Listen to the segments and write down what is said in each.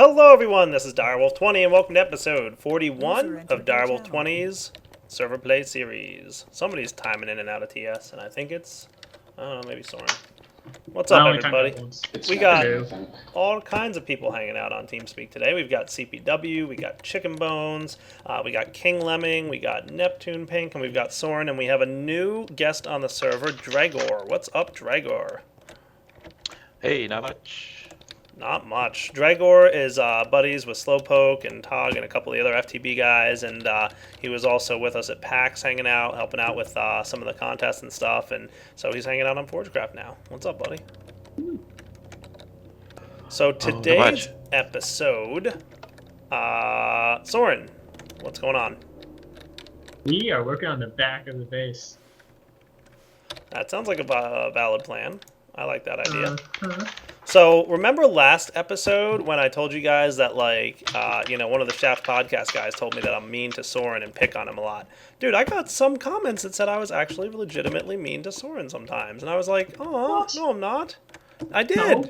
Hello everyone, this is Direwolf20 and welcome to episode 41 of Direwolf20's Server Play Series. Somebody's timing in and out of TS, and I think it's, I don't know, maybe Soren. What's up everybody? We got all kinds of people hanging out on TeamSpeak today. We've got CPW, we got Chicken Bones, we got King Lemming, we got Neptune Pink, and we've got Soren, and we have a new guest on the server, Dragor. What's up, Dragor? Hey, not much. Not much. Dragor is buddies with Slowpoke and Tog and a couple of the other FTB guys, and he was also with us at PAX hanging out, helping out with some of the contests and stuff, and so he's hanging out on Forgecraft now. What's up, buddy? So today's episode, Soren, what's going on? We are working on the back of the base. That sounds like a valid plan. I like that idea. So, remember last episode when I told you guys that, like, one of the Shaft podcast guys told me that I'm mean to Soren and pick on him a lot? Dude, I got some comments that said I was actually legitimately mean to Soren sometimes. And I was like, oh, no, I'm not. I did. No.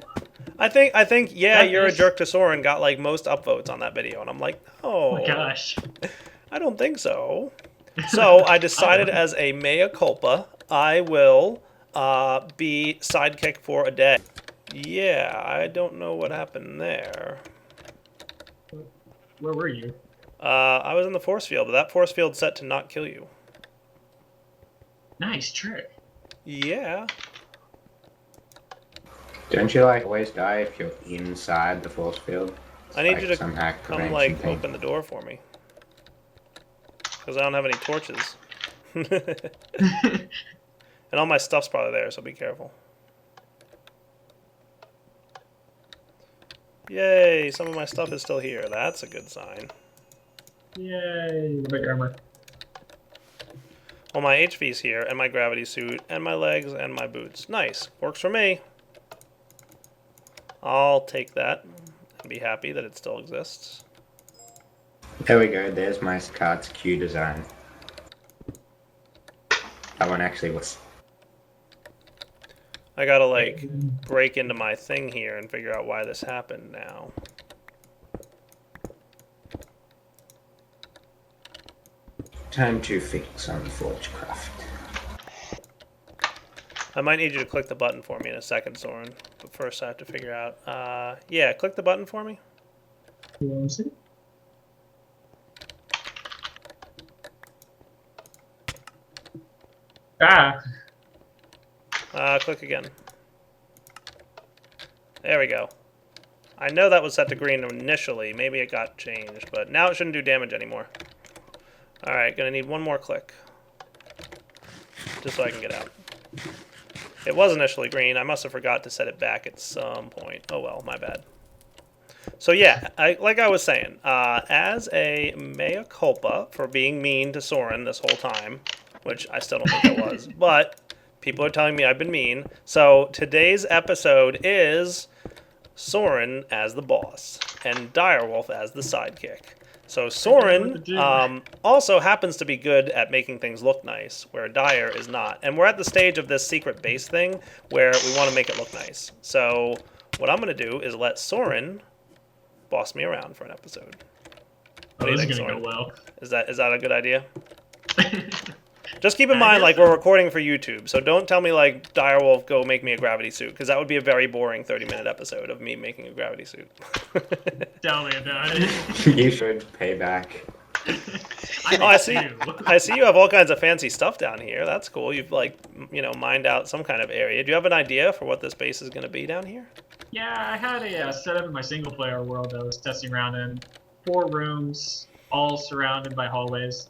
I think, yeah, you're a jerk to Soren got, like, most upvotes on that video. And I'm like, no. Oh my gosh. I don't think so. So, I decided as a mea culpa, I will be sidekick for a day. Yeah, I don't know what happened there. Where were you? I was in the force field, but that force field's set to not kill you. Nice trick. Yeah. Don't you like always die if you're inside the force field? It's I need like you to some hack come, prevention like, thing. open the door for me. Because I don't have any torches. And all my stuff's probably there, so be careful. Yay, some of my stuff is still here. That's a good sign. Yay, big armor. Well, my HV's here, and my gravity suit, and my legs, and my boots. Nice. Works for me. I'll take that and be happy that it still exists. There we go, there's my card's Q design. That one actually was... I gotta, like, break into my thing here and figure out why this happened now. Time to fix on Forgecraft. I might need you to click the button for me in a second, Soren. But first I have to figure out... yeah, click the button for me. You want to see? Ah! Click again. There we go. I know that was set to green initially. Maybe it got changed, but now it shouldn't do damage anymore. Alright, gonna need one more click. Just so I can get out. It was initially green. I must have forgot to set it back at some point. Oh well, my bad. So yeah, like I was saying, as a mea culpa for being mean to Soren this whole time, which I still don't think I was, but people are telling me I've been mean. So today's episode is Soren as the boss and Direwolf as the sidekick. So Soren also happens to be good at making things look nice, where Dire is not. And we're at the stage of this secret base thing where we want to make it look nice. So what I'm going to do is let Soren boss me around for an episode. What do you think, Soren? Go well. Is that a good idea? Just keep in mind, like, we're recording for YouTube, so don't tell me, like, Direwolf, go make me a gravity suit, because that would be a very boring 30-minute episode of me making a gravity suit. Tell me about it. You should pay back. I see you have all kinds of fancy stuff down here. That's cool. You've, like, mined out some kind of area. Do you have an idea for what this base is going to be down here? Yeah, I had a setup in my single-player world that I was testing around in. 4 rooms, all surrounded by hallways.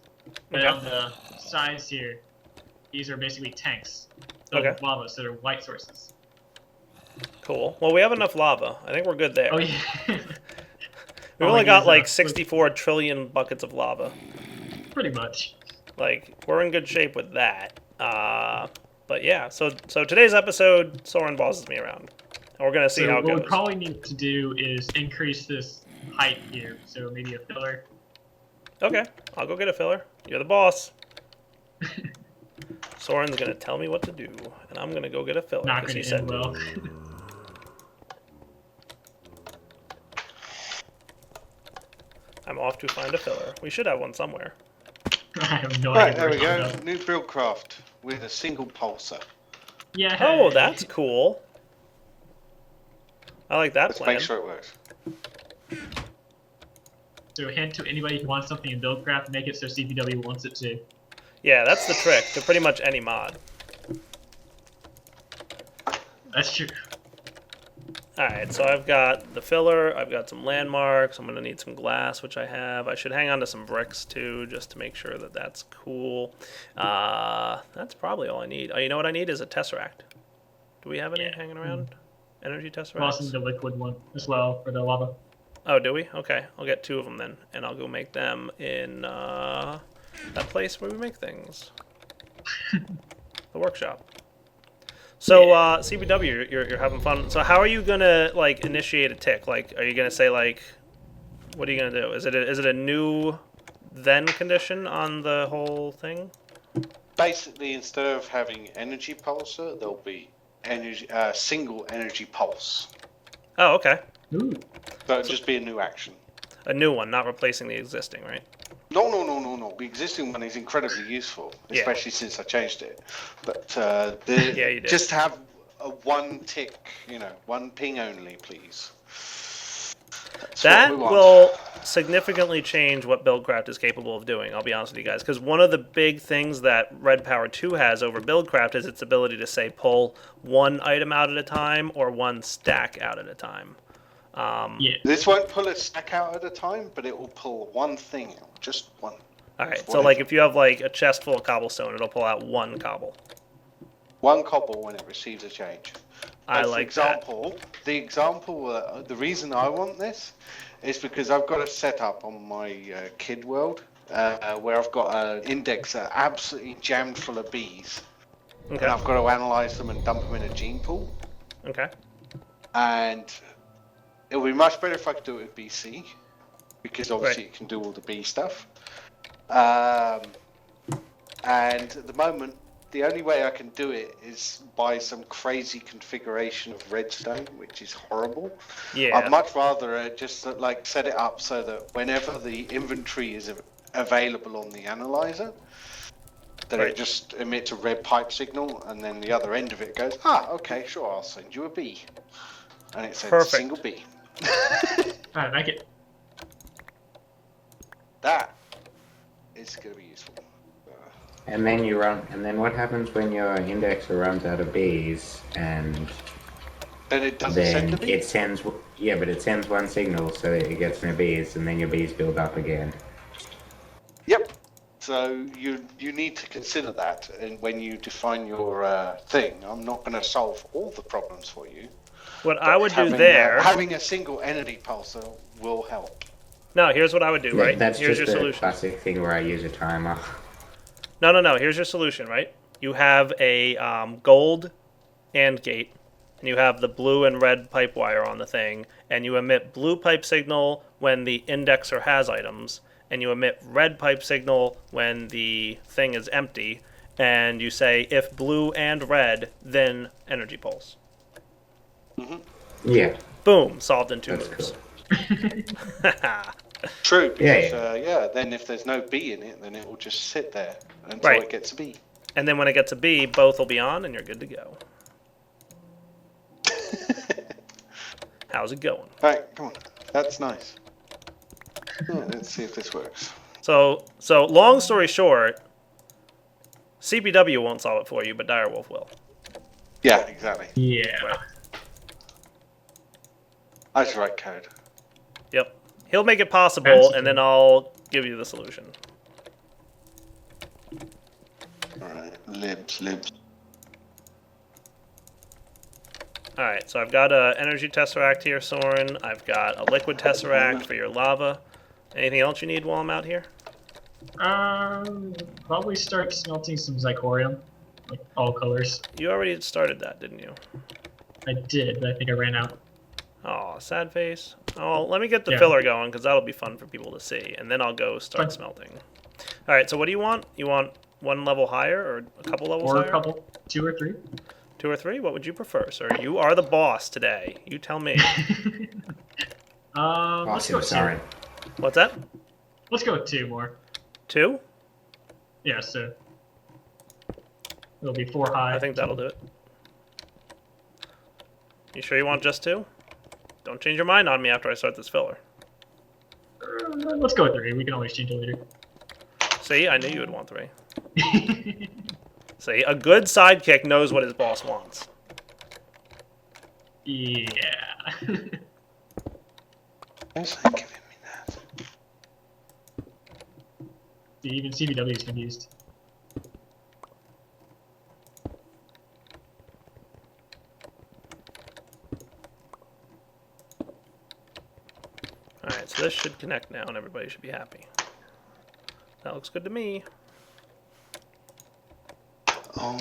And on the sides here, these are basically tanks of lava, so they're white sources. Cool. Well, we have enough lava. I think we're good there. Oh, yeah. We've only got, like, 64 trillion buckets of lava. Pretty much. Like, we're in good shape with that. But yeah, so today's episode, Soren bosses me around. And we're going to see how it goes. What we probably need to do is increase this height here, so maybe a filler. Okay, I'll go get a filler. You're the boss. Soren's gonna tell me what to do, and I'm gonna go get a filler. Not gonna end well. I'm off to find a filler. We should have one somewhere. I have no Right, idea. there we where go. it's New build craft with a single pulsar. Yeah. Oh, that's cool. I like that Let's plan. make sure it works. So hint to anybody who wants something in Buildcraft, make it so CPW wants it too. Yeah, that's the trick to pretty much any mod. That's true. Alright, so I've got the filler, I've got some landmarks, I'm going to need some glass, which I have. I should hang on to some bricks too, just to make sure that that's cool. That's probably all I need. Oh, you know what I need is a tesseract. Do we have any hanging around? Energy tesseracts? Also the liquid one as well for the lava. Oh, do we? Okay, I'll get 2 of them then, and I'll go make them in that place where we make things. The workshop. So, CBW, you're having fun. So how are you gonna, like, initiate a tick? Like, are you gonna say, like, what are you gonna do? Is it a new then condition on the whole thing? Basically, instead of having energy pulsar, there'll be energy single energy pulse. Oh, okay. Ooh. So it'll just be a new action. A new one, not replacing the existing, right? No. The existing one is incredibly useful, Yeah. especially since I changed it. But Yeah, you did. just have a one tick, one ping only, please. That's That what we want. will significantly change what Buildcraft is capable of doing, I'll be honest with you guys. Because one of the big things that Red Power 2 has over Buildcraft is its ability to, say, pull one item out at a time or one stack out at a time. Yeah. This won't pull a stack out at a time, but it will pull one thing out, just one. Alright, so like if you have like a chest full of cobblestone, it'll pull out one cobble. One cobble when it receives a change. I As like the reason I want this is because I've got a setup on my kid world where I've got an index absolutely jammed full of bees. Okay. And I've got to analyze them and dump them in a gene pool. Okay. And it would be much better if I could do it with BC, because obviously Right. it can do all the bee stuff. And at the moment, the only way I can do it is by some crazy configuration of redstone, which is horrible. Yeah. I'd much rather just like set it up so that whenever the inventory is available on the analyzer, that Right. it just emits a red pipe signal, and then the other end of it goes, okay, sure, I'll send you a bee. And it says Perfect. single bee. I like it. That is going to be useful. And then you run. And then what happens when your indexer runs out of bees? And Then it doesn't then send a bee. it sends. Yeah, but it sends one signal so that it gets no bees, and then your bees build up again. Yep. So you need to consider that, and when you define your thing, I'm not going to solve all the problems for you. What I would do Having, there... having a single entity pulsar will help. No, here's what I would do, Yeah, right? that's Here's just your a solution. classic thing where I use a timer. No. Here's your solution, right? You have a gold AND gate, and you have the blue and red pipe wire on the thing, and you emit blue pipe signal when the indexer has items, and you emit red pipe signal when the thing is empty, and you say, if blue and red, then energy pulse. Yeah, Boom, solved in 2 that's moves. cool. True, because Yeah, then if there's no bee in it, then it will just sit there until Right. it gets a bee. And then when it gets a B, both will be on, and you're good to go. How's it going? Right, come on. That's nice. Yeah, let's see if this works. So long story short, CPW won't solve it for you, but Direwolf will. Yeah, exactly. Yeah. I just write code. Yep. He'll make it possible, Fancy. and then I'll give you the solution. Alright, libs. Alright, so I've got a energy tesseract here, Soren. I've got a liquid tesseract for your lava. Anything else you need while I'm out here? Probably start smelting some zirconium, like all colors. You already started that, didn't you? I did, but I think I ran out. Oh, sad face. Oh, let me get the Yeah. filler going, because that'll be fun for people to see, and then I'll go start Fine. smelting. Alright, so what do you want? You want one level higher, or a couple levels Or higher? a couple, 2 or 3. 2 or 3? What would you prefer, sir? You are the boss today. You tell me. Let's go Awesome, with sorry. What's that? Let's go with 2 more. 2? Yeah, so it'll be 4 high. I think that'll do it. You sure you want just 2? Don't change your mind on me after I start this filler. Let's go with 3. We can always change it later. See, I knew you would want 3. See, a good sidekick knows what his boss wants. Yeah. Where's that giving me that? Even CBW is confused. Alright, so this should connect now and everybody should be happy. That looks good to me. Oh,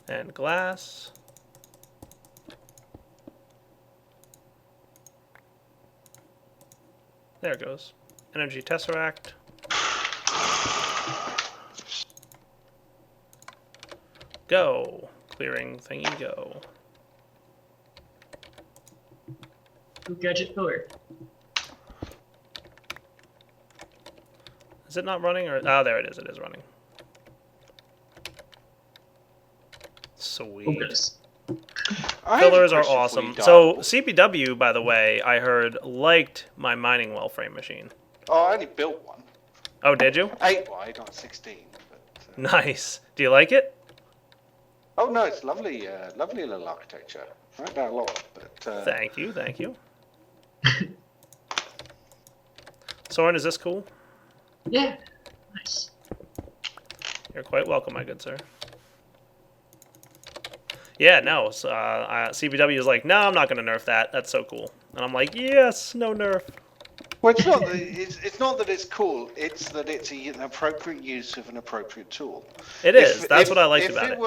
And glass. There it goes. Energy tesseract. Go. Clearing thingy go. Who gadget filler? Is it not running or oh there it is running. Sweet. Focus. I have a Fillers are question for awesome. you, So Dark. CPW, by the way, I heard liked my mining well frame machine. Oh, I only built one. Oh, did you? 8 wide, not 16. But, Nice. Do you like it? oh no, it's lovely, lovely little architecture. I like that a lot. But Thank you, thank you. Soren, is this cool? Yeah. Nice. You're quite welcome, my good sir. Yeah, no. So, CPW is like, no, I'm not going to nerf that. That's so cool. And I'm like, yes, no nerf. well, it's not. It's not that it's cool. It's that it's an appropriate use of an appropriate tool. It is. That's what I liked about it.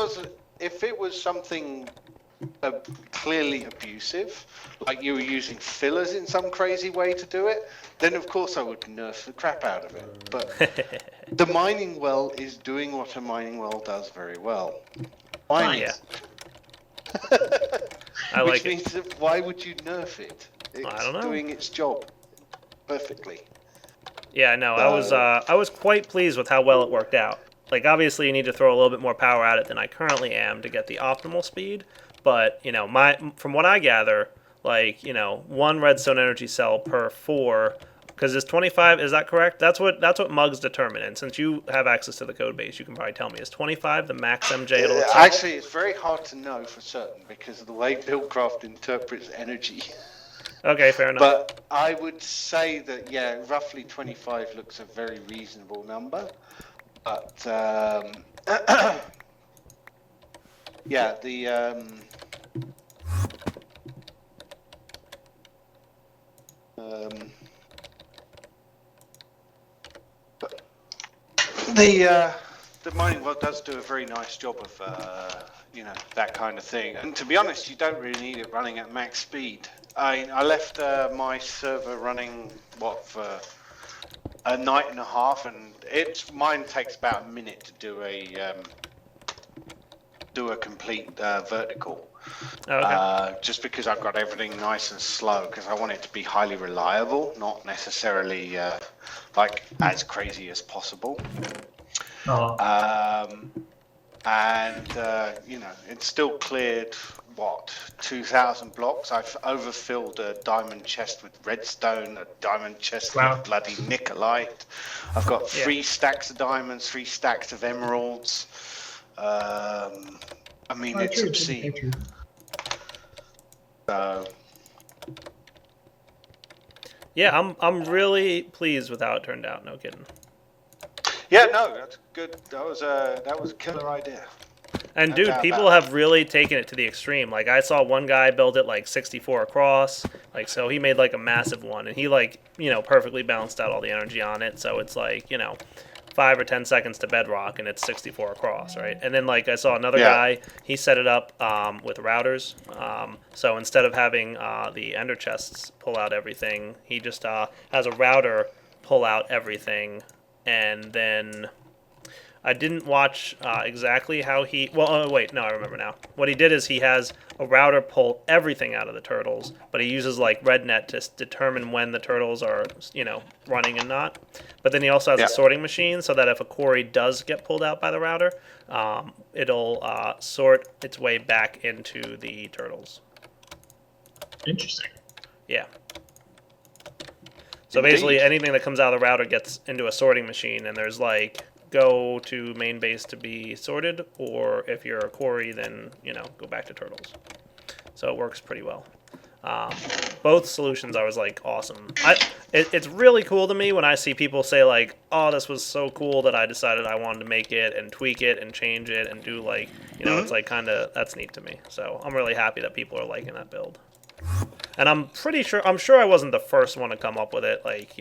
If it was something clearly abusive, like you were using fillers in some crazy way to do it, then of course I would nerf the crap out of it. But the mining well is doing what a mining well does very well. Mining. Yeah. I Which like it. means that why would you nerf it? It's I don't know. doing its job perfectly. Yeah, no, I was quite pleased with how well it worked out. Like, obviously, you need to throw a little bit more power at it than I currently am to get the optimal speed. But from what I gather, like 1 redstone energy cell per 4, because it's 25. Is that correct? That's what mugs determine. And since you have access to the code base, you can probably tell me, is 25 the max MJ it'll accept? Actually, it's very hard to know for certain because of the way Buildcraft interprets energy. Okay, fair enough. But I would say that roughly 25 looks a very reasonable number. But the mining well does do a very nice job of that kind of thing. And to be honest, you don't really need it running at max speed. I left my server running for a night and a half, and mine takes about a minute to do a complete vertical. Okay. Just because I've got everything nice and slow, because I want it to be highly reliable, not necessarily as crazy as possible. Oh. It's still cleared 2,000 blocks. I've overfilled a diamond chest with redstone, a diamond chest Wow. with bloody nickelite. I've got 3 stacks of diamonds, 3 stacks of emeralds. It's obscene. So Yeah, I'm really pleased with how it turned out. No kidding. yeah, no, that's good. That was a killer idea. And No dude, doubt people about have really taken it to the extreme. Like, I saw one guy build it like 64 across. Like, so he made like a massive one, and he perfectly balanced out all the energy on it. So it's 5 or 10 seconds to bedrock, and it's 64 across, right? And then I saw another guy. He set it up with routers. So instead of having the ender chests pull out everything, he just has a router pull out everything, and then I didn't watch exactly how he... Well, oh, wait, no, I remember now. What he did is he has a router pull everything out of the turtles, but he uses, like, RedNet to determine when the turtles are, running and not. But then he also has a sorting machine, so that if a quarry does get pulled out by the router, it'll sort its way back into the turtles. Interesting. Yeah. So basically, anything that comes out of the router gets into a sorting machine, and there's, like... go to main base to be sorted, or if you're a quarry, then go back to turtles. So it works pretty well. Both solutions I was like awesome. It's really cool to me when I see people say like, oh, this was so cool that I decided I wanted to make it and tweak it and change it and do like it's like kind of, that's neat to me. So I'm really happy that people are liking that build. And I'm sure I wasn't the first one to come up with it. Like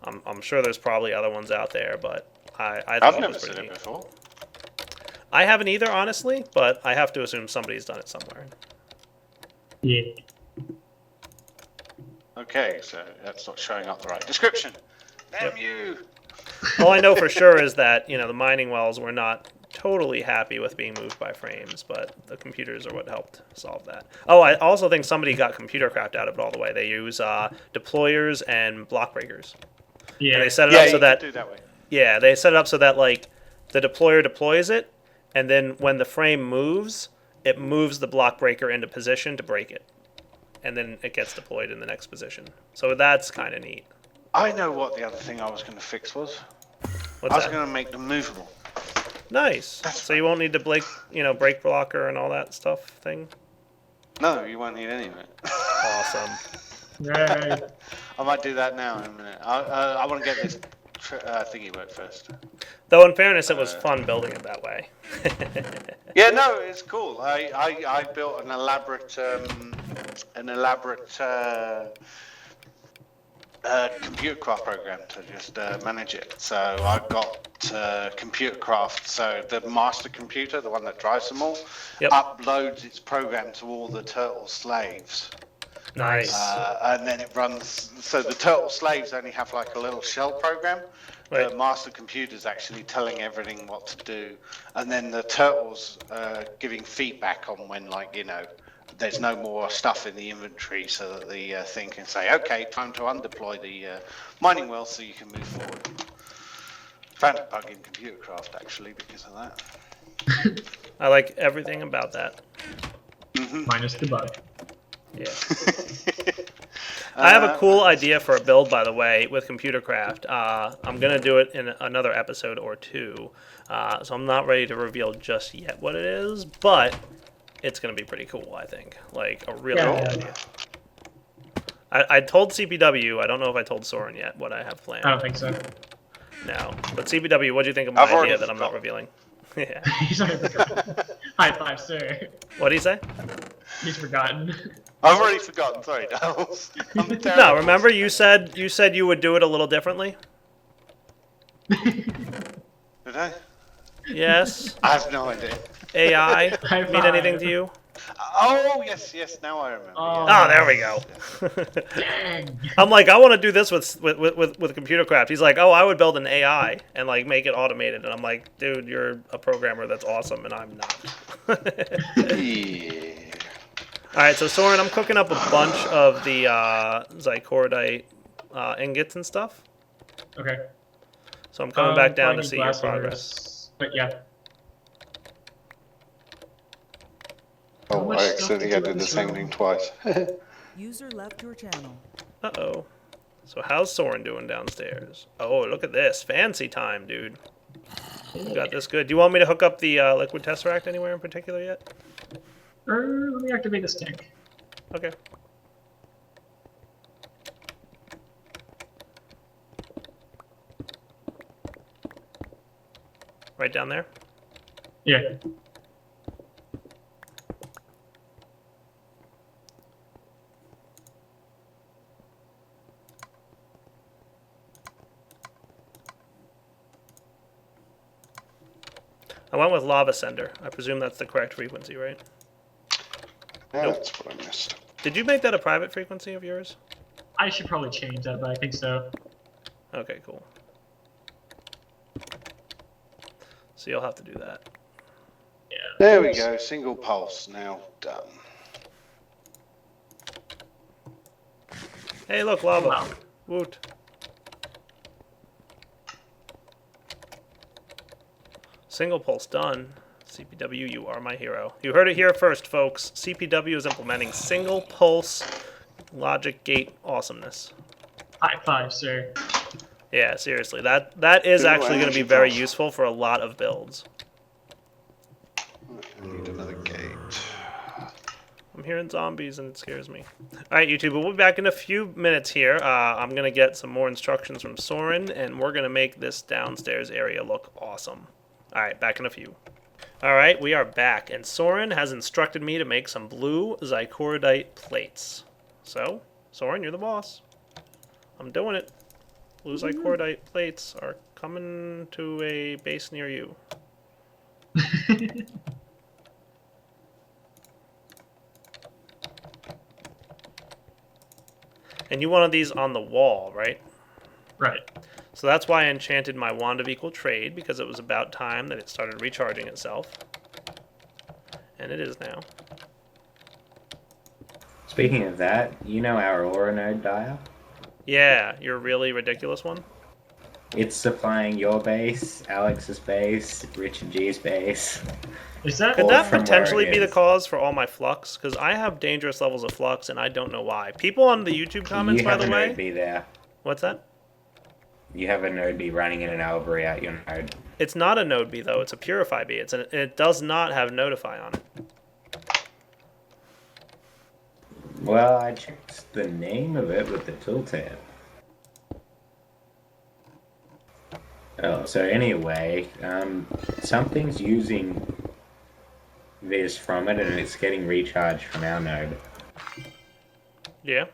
I'm sure there's probably other ones out there, but I thought I've it never was pretty seen neat. it before. I haven't either, honestly, but I have to assume somebody's done it somewhere. Yeah. Okay, so that's not showing up the right description. Damn you! All I know for sure is that, the mining wells were not totally happy with being moved by frames, but the computers are what helped solve that. Oh, I also think somebody got computer craft out of it all the way. They use deployers and block breakers. Yeah. And they set it up so that... do that way. Yeah, they set it up so that, like, the deployer deploys it, and then when the frame moves, it moves the block breaker into position to break it. And then it gets deployed in the next position. So that's kind of neat. I know what the other thing I was going to fix was. What's I was that? going to make them movable. Nice. So you won't need to break blocker and all that stuff thing? No, you won't need any of it. Awesome. Right. I might do that now in a minute. I want to get this thingy work first. Though in fairness, it was fun building it that way. Yeah, no, it's cool. I built an elaborate computer craft program to just manage it. So I've got computer craft. So the master computer, the one that drives them all, uploads its program to all the turtle slaves. Nice. And then it runs. So the turtle slaves only have like a little shell program. Right. The master computer's actually telling everything what to do, and then the turtles giving feedback on when, there's no more stuff in the inventory, so that the thing can say, okay, time to undeploy the mining well so you can move forward. Found a bug in computer craft actually because of that. I like everything about that. Minus the bug. Yeah. I have a cool idea for a build, by the way, with computer craft. I'm going to do it in another episode or two, so I'm not ready to reveal just yet what it is, but it's going to be pretty cool, I think. Like, a really cool idea. I told CPW, I don't know if I told Soren yet what I have planned. I don't think so. No. But CPW, what do you think of my idea that I'm not revealing? Yeah. He's already forgotten. High five, sir. What do you say? He's forgotten. I've already forgotten. Sorry, Dals. No, remember you said you would do it a little differently? Did I? Yes. I have no idea. AI High mean five. anything to you? Oh, yes, now I remember. Oh, there we go. Dang. I'm like, I want to do this with computer craft. He's like, oh, I would build an AI and like make it automated. And I'm like, dude, you're a programmer that's awesome, and I'm not. Yeah. All right, so Soren, I'm cooking up a bunch of the Zycordite ingots and stuff. Okay. So I'm coming back down to finding see your glass progress. hangers. But yeah. How Oh, much I stuff accidentally did you did the have same to thing show? twice. User left your channel. Uh-oh. So how's Soren doing downstairs? Oh, look at this. Fancy time, dude. We got this good. Do you want me to hook up the liquid tesseract anywhere in particular yet? Let me activate this tank. Okay. Right down there? Yeah. I went with lava sender. I presume that's the correct frequency, right? Yeah, that's what I missed. Did you make that a private frequency of yours? I should probably change that, but I think so. Okay, cool. So you'll have to do that. Yeah. There we go. Single pulse now done. Hey, look, lava. Wow. Woot. Single pulse done. CPW, you are my hero. You heard it here first, folks. CPW is implementing single pulse logic gate awesomeness. High five, sir. Yeah, seriously. That is Ooh, actually going to energy be very pulse. useful for a lot of builds. I need another gate. I'm hearing zombies and it scares me. Alright, YouTube, we'll be back in a few minutes here. I'm going to get some more instructions from Soren, and we're going to make this downstairs area look awesome. Alright, back in a few. Alright, we are back, and Soren has instructed me to make some blue zycorodite plates. So, Soren, you're the boss. I'm doing it. Blue zycorodite plates are coming to a base near you. And you wanted these on the wall, right? Right. So that's why I enchanted my Wand of Equal Trade, because it was about time that it started recharging itself. And it is now. Speaking of that, you know our aura node dial? Yeah, your really ridiculous one? It's supplying your base, Alex's base, Richard G's base. Is that? Could Or that from where potentially it be the is. cause for all my flux? Because I have dangerous levels of flux, and I don't know why. People on the YouTube comments, You by have the a way... node B there. What's that? You have a node B running in an Albury at your node. It's not a Node B, though. It's a Purify B. It does not have Notify on it. Well, I checked the name of it with the tooltip. Oh, so anyway, something's using this from it, and it's getting recharged from our node. Yeah.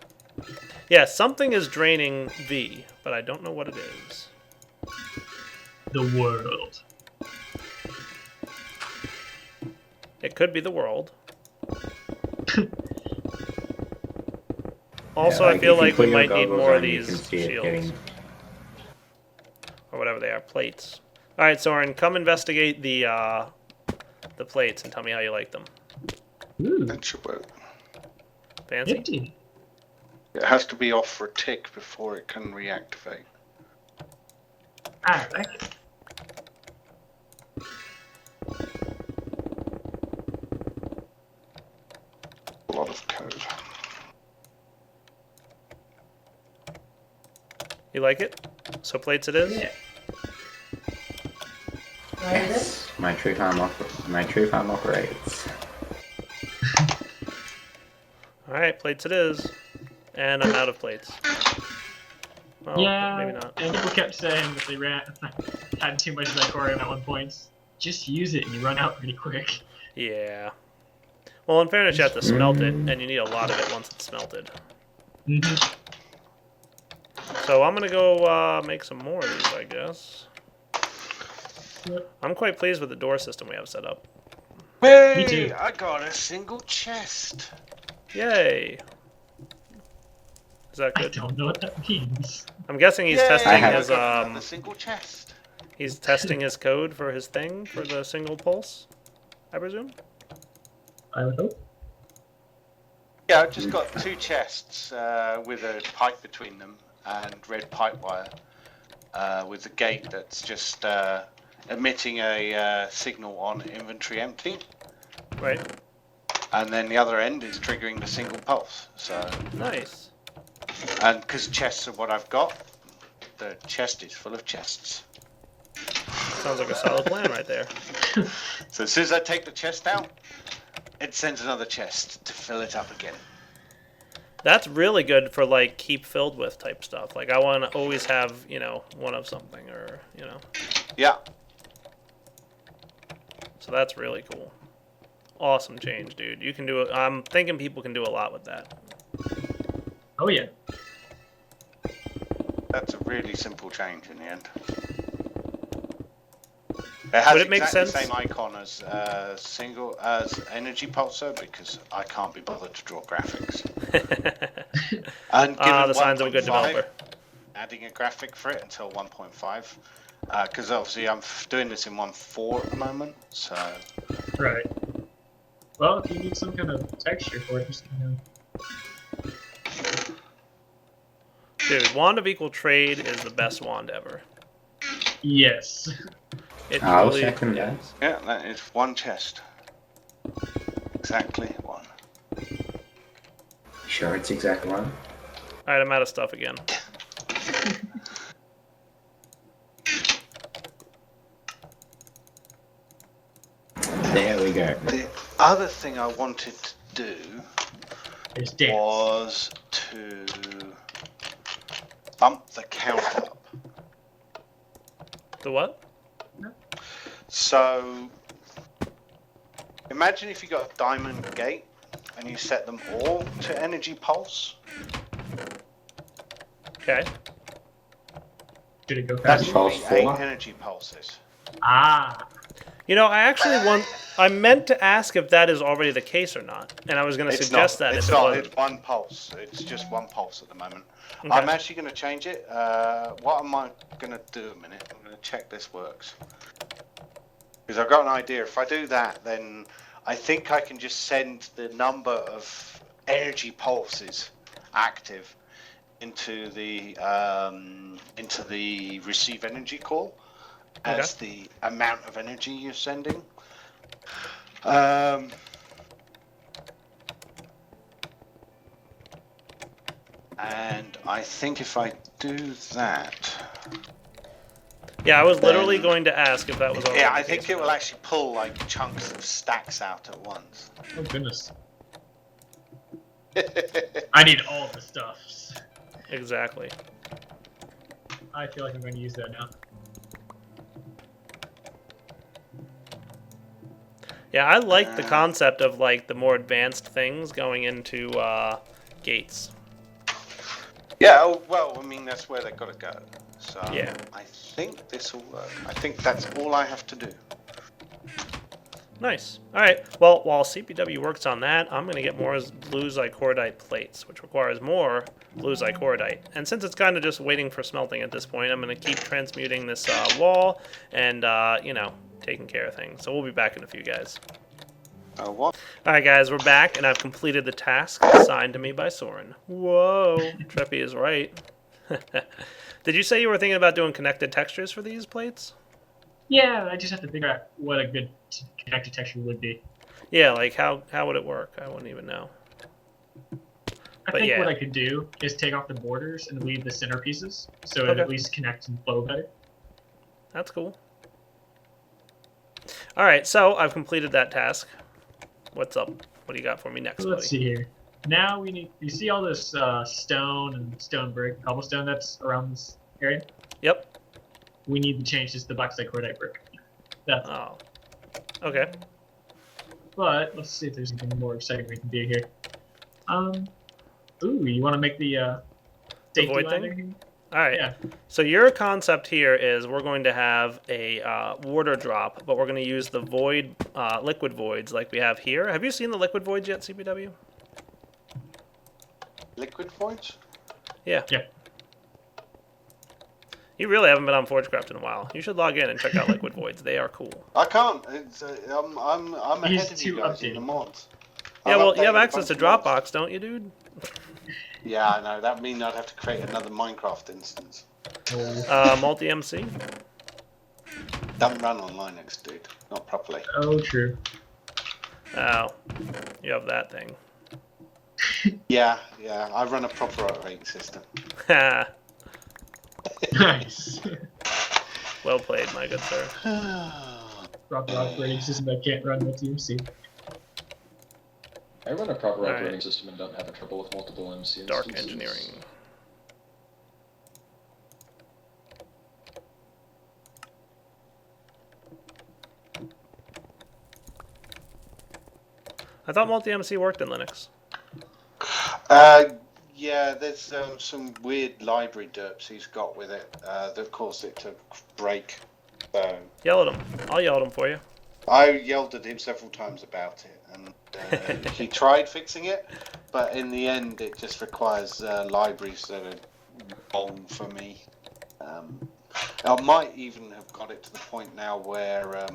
Yeah, something is draining V, but I don't know what it is. The world. It could be the world. Also, I feel if you like put we your might need goggles more of on, you these can see it shields. getting- Or whatever they are, plates. Alright, Soren, come investigate the plates and tell me how you like them. Ooh, That should work. Fancy? nifty. It has to be off for a tick before it can reactivate. I like it. A lot of code. You like it? So plates it is? Yeah. Yes, my true farm operates. Alright, plates it is. And I'm out of plates. Well, Yeah, maybe not. and people kept saying that they had too much Zycorium at one point. Just use it and you run out pretty quick. Yeah. Well, in fairness, you have to smelt it, and you need a lot of it once it's smelted. Mm-hmm. So I'm gonna go make some more of these, I guess. Yep. I'm quite pleased with the door system we have set up. Hey, too. I got a single chest. Yay! Is that I good? don't know what that means. I'm guessing he's Yay, testing I have- his the single chest. he's testing his code for his thing for the single pulse, I presume. I would hope. Yeah, I've just got two chests with a pipe between them and red pipe wire with a gate that's just emitting a signal on inventory empty, Right. and then the other end is triggering the single pulse. So, Nice. and because chests are what I've got, the chest is full of chests. Sounds like a solid plan right there. So as soon as I take the chest out, it sends another chest to fill it up again. That's really good for like keep filled with type stuff. Like I want to always have, one of something or, Yeah. So that's really cool. Awesome change, dude. You can do it. I'm thinking people can do a lot with that. Oh yeah. That's a really simple change in the end. It has Would it make exactly sense? the same icon as energy pulsar because I can't be bothered to draw graphics. And given The signs of a good 1.5, developer. adding a graphic for it until 1.5 Because obviously I'm doing this in 1.4 at the moment, so... Right. Well, if you need some kind of texture for it, just Dude, Wand of Equal Trade is the best wand ever. Yes. It I'll truly second that. is. Yeah, that is one chest. Exactly one. Sure, it's exactly one. Alright, I'm out of stuff again. There we go. The other thing I wanted to do There's dance. was to bump the count up. The what? So, imagine if you got a diamond gate and you set them all to energy pulse. Okay. Should it go That's faster? Pulse 8 4. energy pulses. Ah. You know, I meant to ask if that is already the case or not, and I was going to It's suggest not. that It's if it not. wasn't. It's one pulse. It's just one pulse at the moment. Okay. I'm actually going to change it. What am I going to do a minute? I'm going to check this works. Because I've got an idea. If I do that, then I think I can just send the number of energy pulses active into the receive energy call as the amount of energy you're sending. And I think if I do that, Yeah, I was literally then- going to ask if that was already yeah, the I case think or it will not. actually pull like chunks of stacks out at once. Oh goodness. I need all the stuffs. Exactly. I feel like I'm going to use that now. Yeah, I like the concept of like the more advanced things going into gates. Yeah, oh, well, I mean, that's where they've got to go. So Yeah. I think this will work. I think that's all I have to do. Nice. All right. Well, while CPW works on that, I'm going to get more blue zycordite plates, which requires more blue zycordite. And since it's kind of just waiting for smelting at this point, I'm going to keep transmuting this wall and, you know, taking care of things. So we'll be back in a few, guys. What? All right, guys, we're back, and I've completed the task assigned to me by Soren. Whoa, Treppy is right. Did you say you were thinking about doing connected textures for these plates? Yeah, I just have to figure out what a good connected texture would be. Yeah, like how would it work? I wouldn't even know. I But think yeah. what I could do is take off the borders and leave the center pieces, so it Okay. at least connects and flow better. That's cool. All right, so I've completed that task. What's up? What do you got for me next, So let's buddy? see here. Now we need. You see all this stone and stone brick, cobblestone that's around this area? Yep. We need to change this to black zycordite brick. That's. Oh. Okay. But let's see if there's anything more exciting we can do here. Ooh, you want to make the safety void ladder thing? here? All right. Yeah. So your concept here is we're going to have a water drop, but we're going to use the void, liquid voids like we have here. Have you seen the liquid voids yet, CPW? Liquid voids? Yeah. Yeah. You really haven't been on Forgecraft in a while. You should log in and check out liquid voids. They are cool. I can't. It's, I'm He's ahead of you too guys in updated. the mods. Yeah, I've well, you have updated a access to bunch of mods. Dropbox, don't you, dude? Yeah, I know. That means I'd have to create another Minecraft instance. Multi-MC? Doesn't run on Linux, dude. Not properly. Oh, true. Oh, you have that thing. Yeah, I run a proper operating system. Ha! Nice. Well played, my good sir. Proper operating system that can't run with TMC. I run a proper Alright. operating system and don't have a trouble with multiple MC Dark instances. engineering. I thought multi-MC worked in Linux. Yeah, there's some weird library derps he's got with it that caused it to break. So Yell at him. I'll yell at him for you. I yelled at him several times about it, and he tried fixing it, but in the end, it just requires libraries that are wrong for me. I might even have got it to the point now where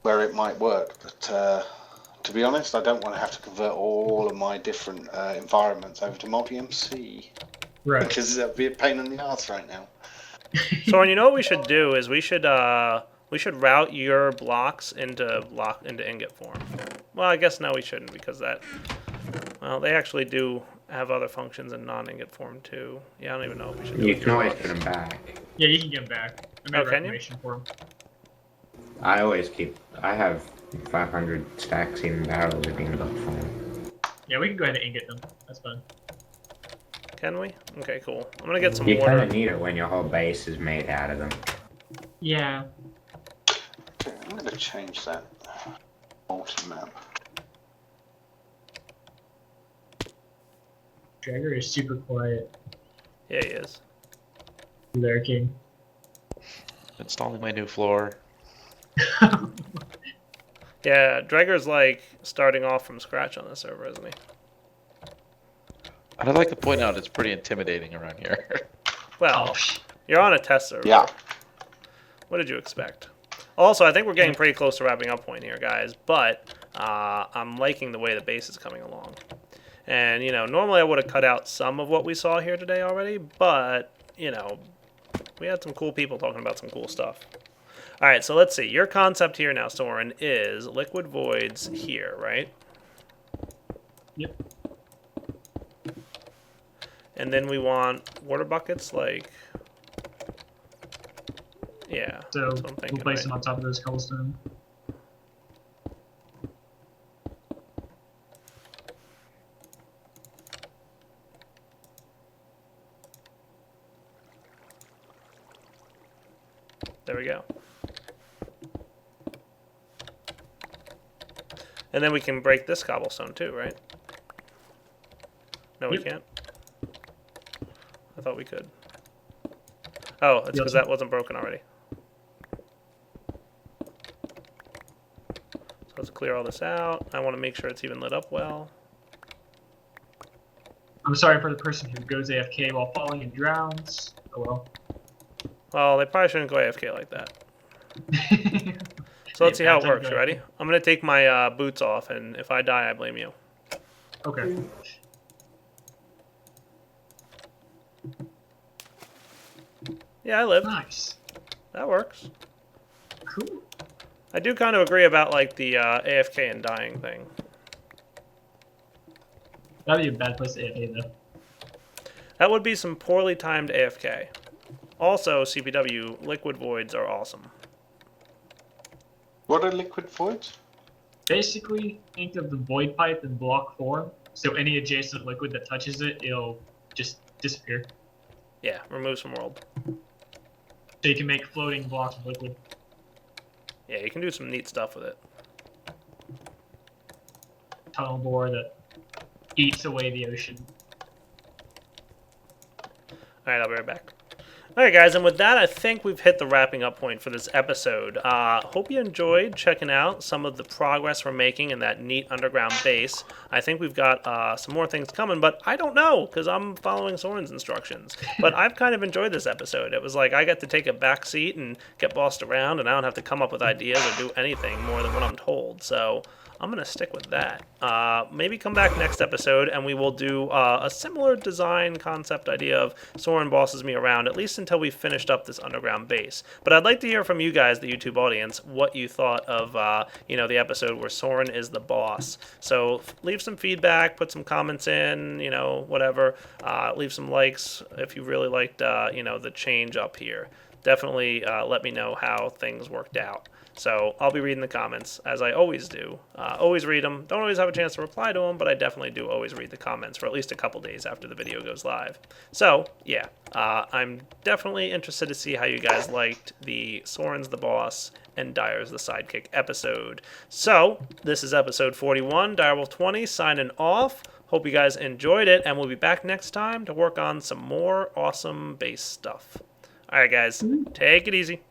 where it might work, but to be honest, I don't want to have to convert all of my different environments over to multi-MC Right. because that'd be a pain in the ass right now. So, you know what we should do is we should route your blocks into ingot form. Well, I guess no, we shouldn't because well, they actually do have other functions in non-ingot form too. Yeah, I don't even know if we should do You it can here. always get them back. Yeah, you can get them back. I made Oh, a can you? recommendation for them. I have 500 stacks in barrels of ingot form. Yeah, we can go ahead and ingot them. That's fine. Can we? Okay, cool. I'm gonna get some You kind water. of need it when your whole base is made out of them. Yeah. Okay, I'm going to change that multi-map. Jagger is super quiet. Yeah, he is. There, King. Installing my new floor. Yeah, Drager's like starting off from scratch on this server, isn't he? I'd like to point out it's pretty intimidating around here. Well, you're on a test server. Yeah. What did you expect? Also, I think we're getting pretty close to wrapping up point here, guys, but I'm liking the way the base is coming along. And, you know, normally I would have cut out some of what we saw here today already, but, you know, we had some cool people talking about some cool stuff. All right, so let's see. Your concept here now, Soren, is liquid voids here, right? Yep. And then we want water buckets, like... Yeah, So that's what I'm thinking, we'll place right? them on top of those cobblestone. There we go. And then we can break this cobblestone too, right? No, we Yep. can't. I thought we could. Oh, it's because that wasn't broken already. So let's clear all this out. I want to make sure it's even lit up well. I'm sorry for the person who goes AFK while falling and drowns. Oh well. Well, they probably shouldn't go AFK like that. So let's see how it works. You ready? I'm going to take my boots off, and if I die, I blame you. Okay. Yeah, I live. Nice. That works. Cool. I do kind of agree about, like, the AFK and dying thing. That'd be a bad place to AFK though. That would be some poorly timed AFK. Also, CPW, liquid voids are awesome. What are liquid voids? Basically, think of the void pipe in block form. So any adjacent liquid that touches it, it'll just disappear. Yeah, removes from world. So you can make floating blocks of liquid. Yeah, you can do some neat stuff with it. Tunnel bore that eats away the ocean. Alright, I'll be right back. Alright guys, and with that, I think we've hit the wrapping up point for this episode. Hope you enjoyed checking out some of the progress we're making in that neat underground base. I think we've got some more things coming, but I don't know, because I'm following Soren's instructions. But I've kind of enjoyed this episode. It was like I get to take a back seat and get bossed around, and I don't have to come up with ideas or do anything more than what I'm told. So I'm going to stick with that. Maybe come back next episode and we will do a similar design concept idea of Soren bosses me around, at least until we've finished up this underground base. But I'd like to hear from you guys, the YouTube audience, what you thought of the episode where Soren is the boss. So leave some feedback, put some comments in, whatever. Leave some likes if you really liked the change up here. Definitely let me know how things worked out. So I'll be reading the comments, as I always do. Always read them. Don't always have a chance to reply to them, but I definitely do always read the comments for at least a couple days after the video goes live. So, yeah, I'm definitely interested to see how you guys liked the Soren's the Boss and Dyer's the Sidekick episode. So, this is episode 41, Direwolf 20, signing off. Hope you guys enjoyed it, and we'll be back next time to work on some more awesome base stuff. Alright guys, take it easy.